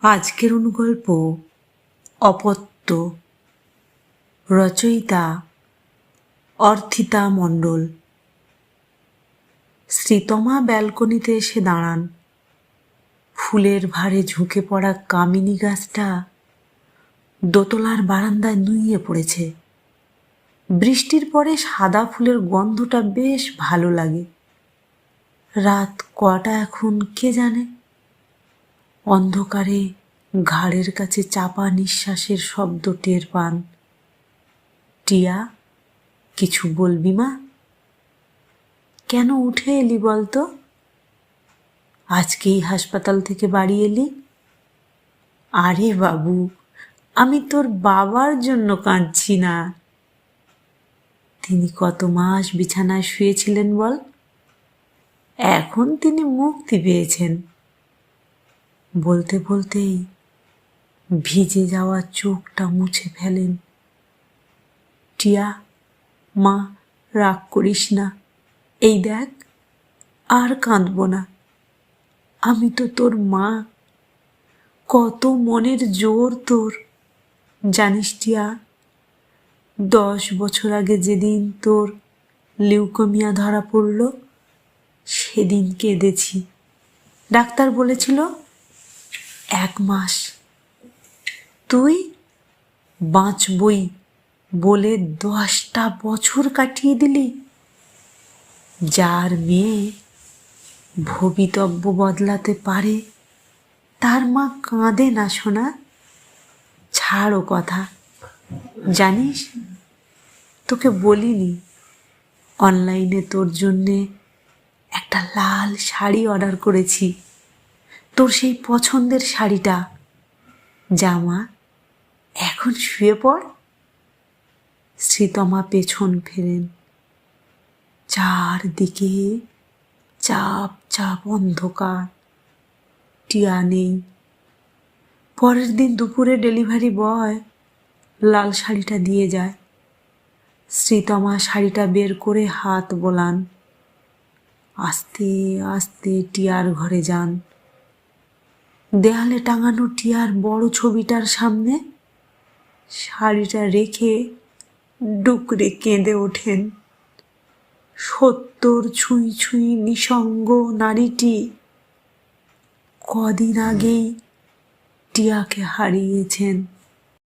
আজকের অনুগল্প অপত্য। রচয়িতা অর্থিতা মণ্ডল। শ্রীতমা ব্যালকনিতে এসে দাঁড়ান। ফুলের ভারে ঝুঁকে পড়া কামিনী গাছটা দোতলার বারান্দায় নুইয়ে পড়েছে। বৃষ্টির পরে সাদা ফুলের গন্ধটা বেশ ভালো লাগে। রাত কটা এখন কে জানে। অন্ধকারে ঘাড়ের কাছে চাপা নিঃশ্বাসের শব্দ টের পান। টিয়া, কিছু বলবি মা? কেন উঠে এলি বলতো? আজকেই হাসপাতাল থেকে বাড়ি এলি? আরে বাবু, আমি তোর বাবার জন্য কাঁদছি না। তিনি কত মাস বিছানায় শুয়েছিলেন বল? এখন তিনি মুক্তি পেয়েছেন। বলতে বলতেই ভিজে যাওয়া চোখটা মুছে ফেলেন। টিয়া, মা রাগ করিস না, এই দেখ আর কাঁদব না। আমি তো তোর মা, কত মনের জোর তোর। জানিস টিয়া, 10 বছর আগে যেদিন তোর লিউকেমিয়া ধরা পড়ল, সেদিন কেঁদেছি। ডাক্তার বলেছিল 1 মাস। তুই বাঁচবই বলে 10টা বছর কাটিয়ে দিলি। যার মেয়ে ভবিতব্য বদলাতে পারে তার মা কাঁদে না শোনা। ছাড়ো কথা। জানিস, তোকে বলিনি, অনলাইনে তোর জন্যে একটা লাল শাড়ি অর্ডার করেছি। তোর সেই পছন্দের শাড়িটা। জামা, এখন শুয়ে পড়। শ্রীতমা পেছন ফেরেন। চারদিকে চাপ চাপ অন্ধকার। টিয়া নেই। পরের দিন দুপুরে ডেলিভারি বয় লাল শাড়িটা দিয়ে যায়। শ্রীতমা শাড়িটা বের করে হাত বোলান। আস্তে আস্তে টিয়ার ঘরে যান। দেয়ালে টাঙানো টিয়ার বড় ছবিটার সামনে শাড়িটা রেখে ডুকরে কেঁদে ওঠেন। 70 ছুঁই ছুঁই নিঃসঙ্গ নারীটি কদিন আগেই টিয়াকে হারিয়েছেন।